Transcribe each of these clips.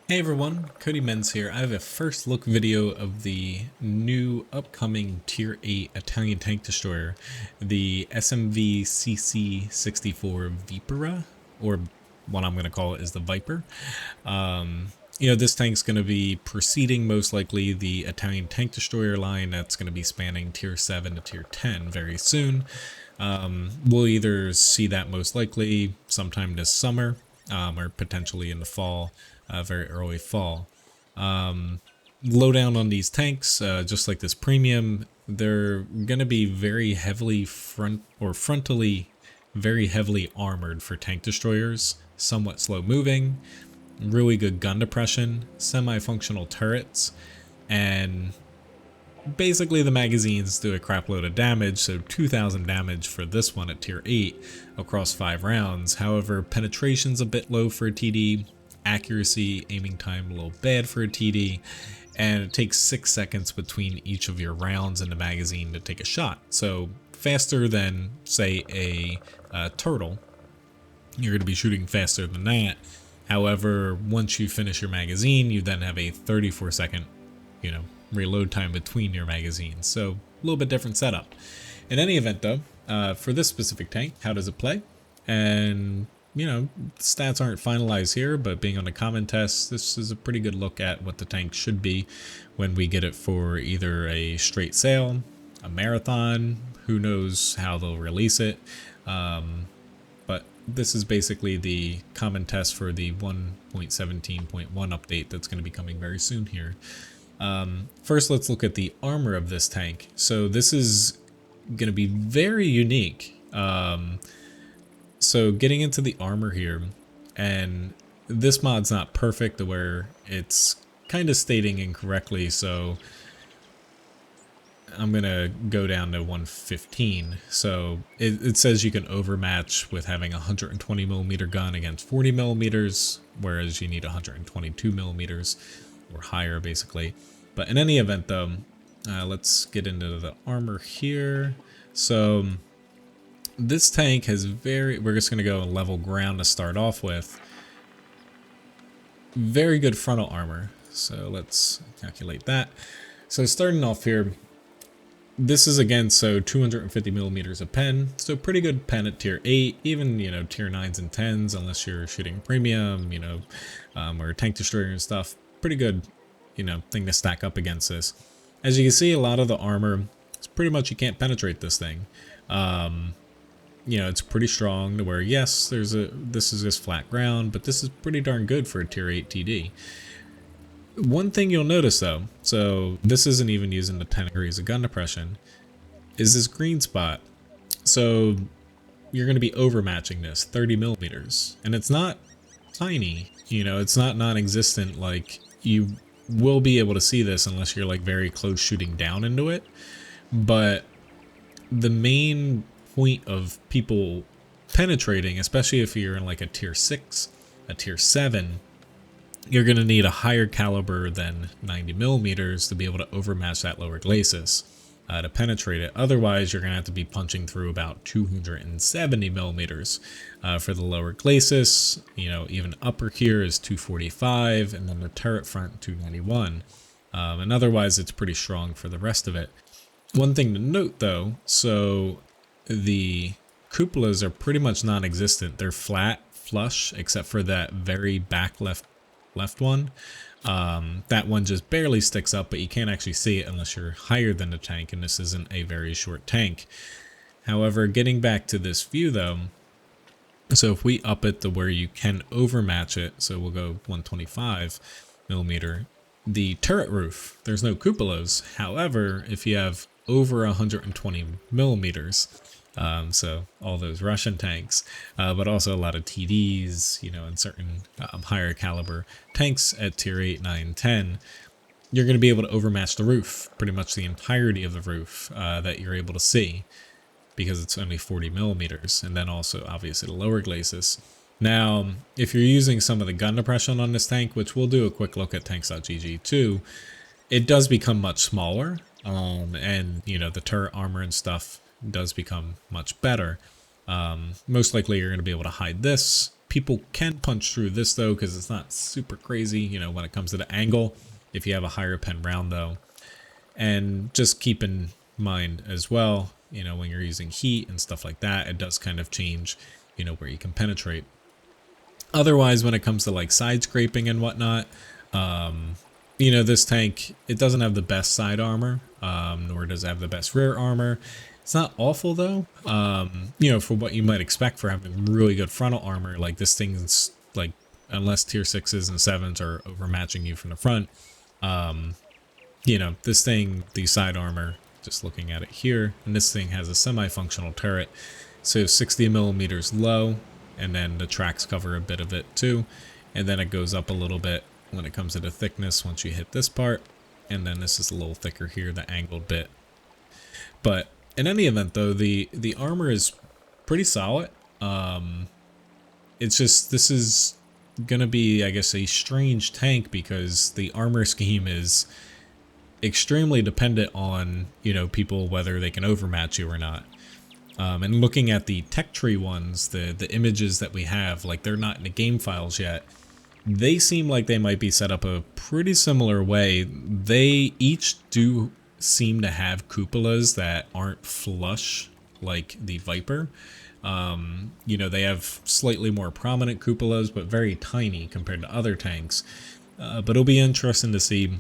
Hey everyone, Cody Menz here. I have a first look video of the new upcoming Tier 8 Italian tank destroyer, the SMV CC-64 Vipera, or what I'm going to call it is the Viper. This tank's going to be preceding most likely the Italian tank destroyer line that's going to be spanning Tier 7 to Tier 10 very soon. We'll either see that most likely sometime this summer or potentially in the fall. Very early fall. Lowdown on these tanks, just like this premium, they're going to be very heavily frontally very heavily armored for tank destroyers, somewhat slow moving, really good gun depression, semi-functional turrets, and basically the magazines do a crap load of damage, so 2,000 damage for this one at tier 8 across 5 rounds. However, penetration's a bit low for a TD, accuracy, aiming time a little bad for a TD, and it takes 6 seconds between each of your rounds in the magazine to take a shot. So faster than, say, a turtle. You're going to be shooting faster than that. However, once you finish your magazine, you then have a 34-second, reload time between your magazines. So a little bit different setup. In any event, though, for this specific tank, how does it play? And stats aren't finalized here, but being on a common test, this is a pretty good look at what the tank should be when we get it for either a straight sail, a marathon, who knows how they'll release it. But this is basically the common test for the 1.17.1 update that's going to be coming very soon here. First, let's look at the armor of this tank. So this is going to be very unique. So getting into the armor here, and this mod's not perfect to where it's kind of stating incorrectly, so I'm gonna go down to 115. So it says you can overmatch with having a 120mm gun against 40mm, whereas you need 122mm or higher basically. But in any event though, let's get into the armor here. So this tank has we're just going to go level ground to start off with. Very good frontal armor. So let's calculate that. So starting off here, this is again, so 250mm of pen. So pretty good pen at tier 8, even, tier 9s and 10s, unless you're shooting premium, or tank destroyer and stuff. Pretty good, thing to stack up against this. As you can see, a lot of the armor, it's pretty much you can't penetrate this thing. It's pretty strong to where, yes, this is just flat ground, but this is pretty darn good for a tier 8 TD. One thing you'll notice though, so this isn't even using the 10 degrees of gun depression, is this green spot. So you're going to be overmatching this 30mm, and it's not tiny, it's not non-existent. Like, you will be able to see this unless you're like very close shooting down into it. But the main point of people penetrating, especially if you're in like a tier 6, a tier 7, you're going to need a higher caliber than 90mm to be able to overmatch that lower glacis to penetrate it. Otherwise, you're going to have to be punching through about 270mm for the lower glacis. Even upper here is 245, and then the turret front 291. And otherwise, it's pretty strong for the rest of it. One thing to note though, so the cupolas are pretty much non-existent. They're flat, flush, except for that very back left one. That one just barely sticks up, but you can't actually see it unless you're higher than the tank, and this isn't a very short tank. However, getting back to this view though, so if we up it to where you can overmatch it, so we'll go 125mm, the turret roof, there's no cupolas. However, if you have over 120mm, so all those Russian tanks, but also a lot of TDs, and certain higher caliber tanks at tier 8, 9, 10, you're going to be able to overmatch the roof, pretty much the entirety of the roof that you're able to see, because it's only 40mm, and then also obviously the lower glacis. Now, if you're using some of the gun depression on this tank, which we'll do a quick look at tanks.gg too, it does become much smaller, and the turret armor and stuff does become much better. Most likely you're going to be able to hide this People can punch through this though, because it's not super crazy, you know, when it comes to the angle, if you have a higher pen round though. And just keep in mind as well, you know, when you're using heat and stuff like that, it does kind of change, you know, where you can penetrate. Otherwise, when it comes to like side scraping and whatnot, you know, this tank, it doesn't have the best side armor, nor does it have the best rear armor. It's not awful though, you know, for what you might expect for having really good frontal armor. Like this thing's like, unless tier 6s and 7s are overmatching you from the front, you know, this thing, the side armor, just looking at it here, and this thing has a semi-functional turret, so 60 millimeters low, and then the tracks cover a bit of it too, and then it goes up a little bit when it comes to the thickness once you hit this part, and then this is a little thicker here, the angled bit. But in any event though, the armor is pretty solid. It's just, this is gonna be, I guess, a strange tank because the armor scheme is extremely dependent on, you know, people, whether they can overmatch you or not. And looking at the tech tree ones, the images that we have, like they're not in the game files yet, they seem like they might be set up a pretty similar way. They each do seem to have cupolas that aren't flush like the Viper. You know, they have slightly more prominent cupolas, but very tiny compared to other tanks. But it'll be interesting to see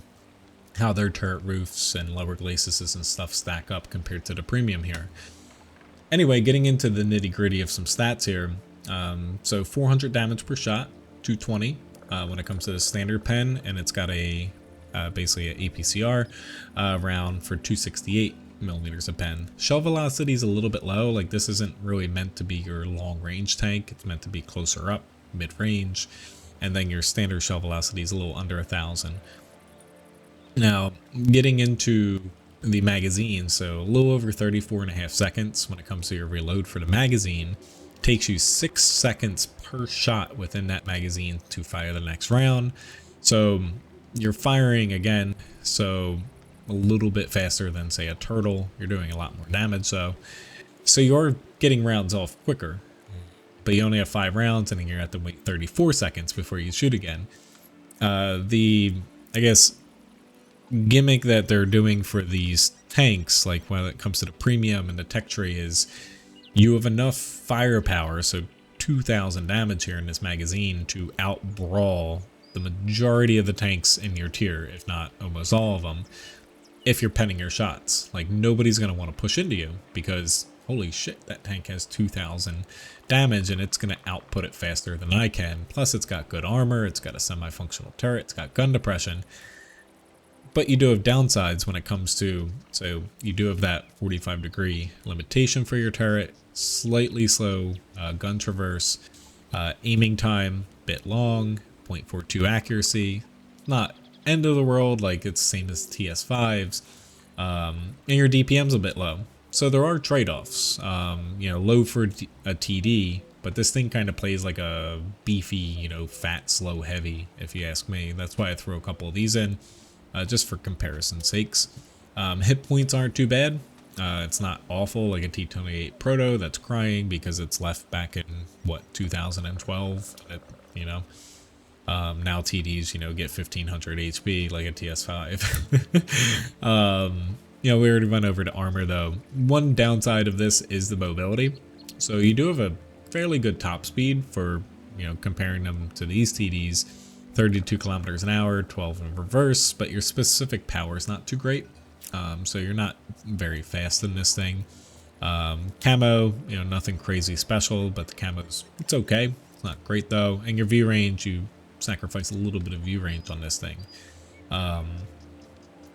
how their turret roofs and lower glacis and stuff stack up compared to the premium here. Anyway, getting into the nitty gritty of some stats here. So 400 damage per shot, 220 when it comes to the standard pen, and it's got a basically an APCR round for 268 millimeters of pen. Shell velocity is a little bit low. Like this isn't really meant to be your long range tank. It's meant to be closer up, mid range, and then your standard shell velocity is a little under 1,000. Now, getting into the magazine, so a little over 34.5 seconds when it comes to your reload for the magazine. Takes you 6 seconds per shot within that magazine to fire the next round. So you're firing again, so a little bit faster than, say, a turtle. You're doing a lot more damage, so you're getting rounds off quicker. But you only have 5 rounds, and then you have to wait 34 seconds before you shoot again. I guess, gimmick that they're doing for these tanks, like when it comes to the premium and the tech tree, is you have enough firepower, so 2,000 damage here in this magazine, to out-brawl the majority of the tanks in your tier, if not almost all of them, if you're penning your shots. Like, nobody's going to want to push into you because, holy shit, that tank has 2,000 damage and it's going to output it faster than I can. Plus, it's got good armor, it's got a semi-functional turret, it's got gun depression. But you do have downsides when it comes to, so you do have that 45-degree limitation for your turret, slightly slow gun traverse, aiming time, bit long, 0.42 accuracy, not end of the world, like it's the same as TS5s, and your DPM's a bit low. So there are trade-offs, you know, low for a TD, but this thing kind of plays like a beefy, you know, fat, slow, heavy, if you ask me. That's why I throw a couple of these in. Just for comparison's sakes. Hit points aren't too bad. It's not awful like a T28 Proto that's crying because it's left back in, what, 2012, you know. Now TDs, you know, get 1500 HP like a TS5. You know, we already went over to armor though. One downside of this is the mobility. So you do have a fairly good top speed for, you know, comparing them to these TDs. 32 kilometers an hour, 12 in reverse, but your specific power is not too great. So you're not very fast in this thing. Camo, you know, nothing crazy special, but the camo's, it's okay. It's not great though. And your view range, you sacrifice a little bit of view range on this thing.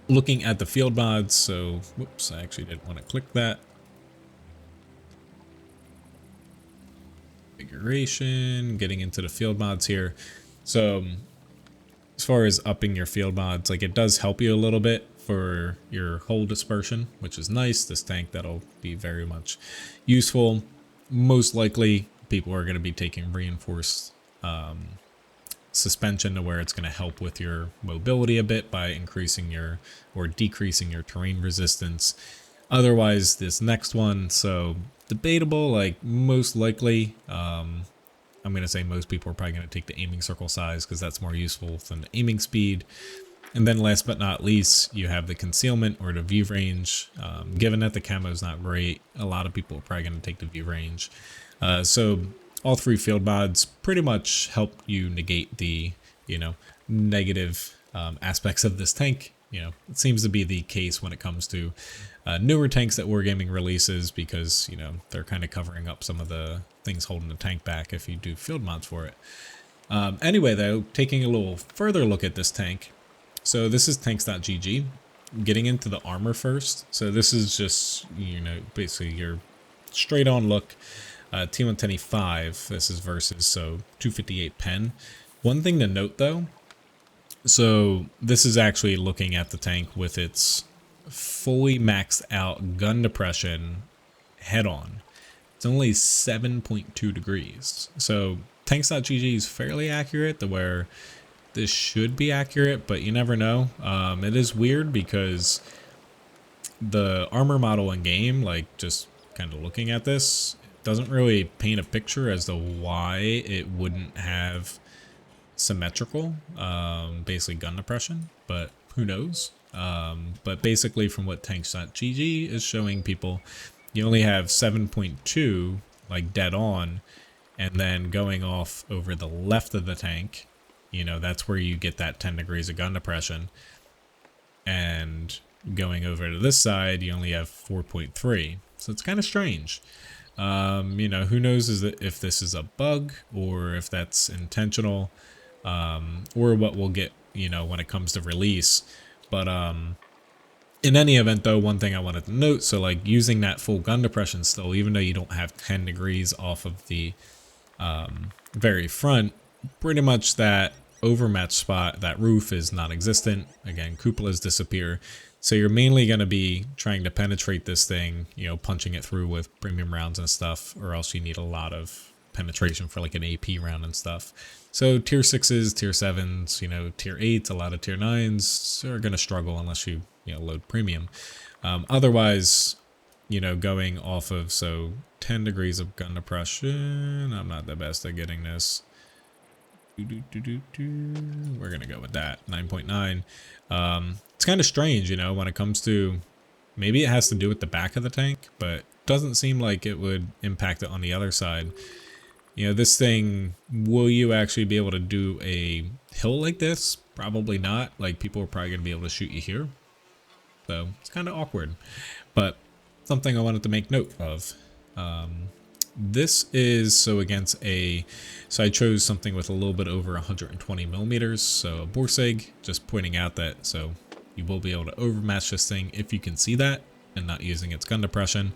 Looking at the field mods, so, whoops, I actually didn't want to click that. Configuration, getting into the field mods here. So, as far as upping your field mods, like it does help you a little bit for your hull dispersion, which is nice. This tank, that'll be very much useful. Most likely, people are going to be taking reinforced suspension to where it's going to help with your mobility a bit by increasing your or decreasing your terrain resistance. Otherwise, this next one, so debatable, like most likely, I'm going to say most people are probably going to take the aiming circle size because that's more useful than the aiming speed. And then last but not least, you have the concealment or the view range. Given that the camo is not great, a lot of people are probably going to take the view range. So all three field mods pretty much help you negate the, negative aspects of this tank. It seems to be the case when it comes to newer tanks that Wargaming releases because, they're kind of covering up some of the things holding the tank back if you do field mods for it. Anyway, though, taking a little further look at this tank. So this is tanks.gg. Getting into the armor first. So this is just, basically your straight on look. T110E5, this is versus, so 258 pen. One thing to note though, so this is actually looking at the tank with its fully maxed out gun depression head on. It's only 7.2 degrees. So tanks.gg is fairly accurate to where this should be accurate, but you never know. It is weird because the armor model in game, like just kind of looking at this, doesn't really paint a picture as to why it wouldn't have symmetrical, basically gun depression, but who knows? But basically from what tanks.gg is showing people, you only have 7.2 like dead on, and then going off over the left of the tank, that's where you get that 10 degrees of gun depression. And going over to this side, you only have 4.3. So it's kind of strange. Who knows if this is a bug or if that's intentional, or what we'll get, when it comes to release. But in any event, though, one thing I wanted to note, so like using that full gun depression still, even though you don't have 10 degrees off of the very front, pretty much that overmatch spot, that roof is non-existent. Again, cupolas disappear. So you're mainly going to be trying to penetrate this thing, punching it through with premium rounds and stuff, or else you need a lot of penetration for like an AP round and stuff. So tier 6s, tier 7s, tier 8s, a lot of tier 9s are going to struggle unless you, load premium. Otherwise, going off of, so 10 degrees of gun depression, I'm not the best at getting this. We're going to go with that, 9.9. It's kind of strange, when it comes to, maybe it has to do with the back of the tank, but it doesn't seem like it would impact it on the other side. This thing, will you actually be able to do a hill like this? Probably not. Like, people are probably going to be able to shoot you here. So, it's kind of awkward. But, something I wanted to make note of. This is, so I chose something with a little bit over 120 millimeters. So, a Borsig, just pointing out that, so you will be able to overmatch this thing if you can see that and not using its gun depression.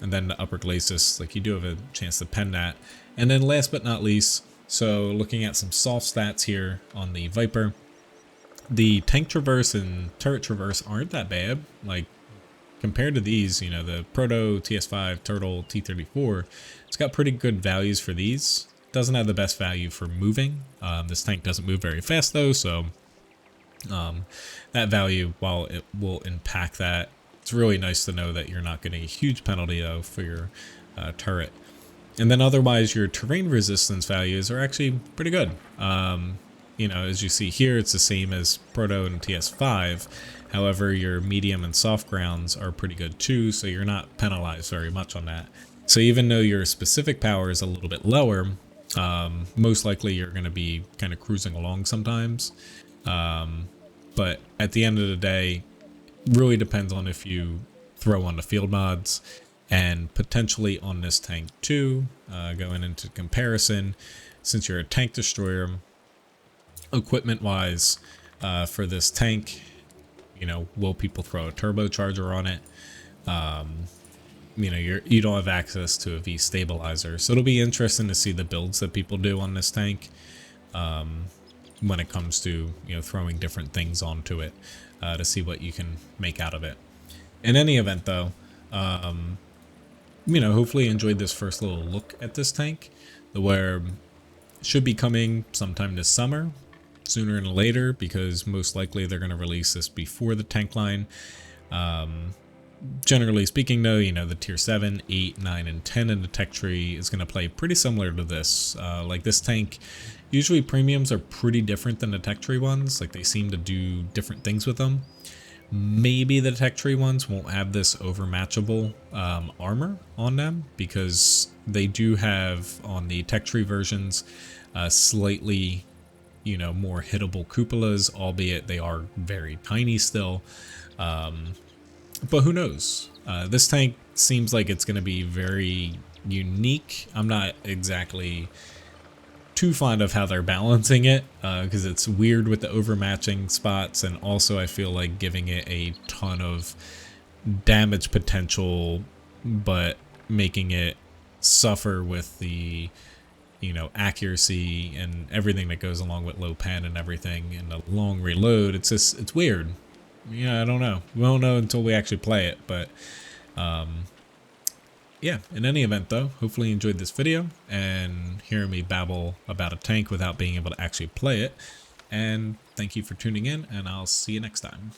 And then the upper glacis, like you do have a chance to pen that. And then last but not least, so looking at some soft stats here on the Viper, the tank traverse and turret traverse aren't that bad. Like compared to these, the Proto, TS5, Turtle, T34, it's got pretty good values for these. Doesn't have the best value for moving. This tank doesn't move very fast though, so that value, while it will impact that, it's really nice to know that you're not getting a huge penalty though for your turret. And then otherwise your terrain resistance values are actually pretty good. As you see here, it's the same as Proto and TS5. However, your medium and soft grounds are pretty good too, so you're not penalized very much on that. So even though your specific power is a little bit lower, most likely you're going to be kind of cruising along sometimes. But at the end of the day, really depends on if you throw on the field mods, and potentially on this tank too, going into comparison, since you're a tank destroyer, equipment wise, for this tank, will people throw a turbocharger on it? You don't have access to a V stabilizer, so it'll be interesting to see the builds that people do on this tank when it comes to throwing different things onto it, to see what you can make out of it. In any event though, hopefully you enjoyed this first little look at this tank, where it should be coming sometime this summer, sooner than later, because most likely they're going to release this before the tank line. Generally speaking though, you know, the tier 7, 8, 9, and 10 in the tech tree is going to play pretty similar to this. Like this tank, usually premiums are pretty different than the tech tree ones. Like they seem to do different things with them. Maybe the tech tree ones won't have this overmatchable armor on them, because they do have on the tech tree versions slightly, you know, more hittable cupolas, albeit they are very tiny still. But who knows? This tank seems like it's going to be very unique. I'm not exactly too fond of how they're balancing it, because it's weird with the overmatching spots, and also I feel like giving it a ton of damage potential, but making it suffer with the, you know, accuracy and everything that goes along with low pen and everything, and the long reload. It's just, it's weird. Yeah, I don't know. We won't know until we actually play it, but yeah, in any event though, hopefully you enjoyed this video and hearing me babble about a tank without being able to actually play it. And thank you for tuning in, and I'll see you next time.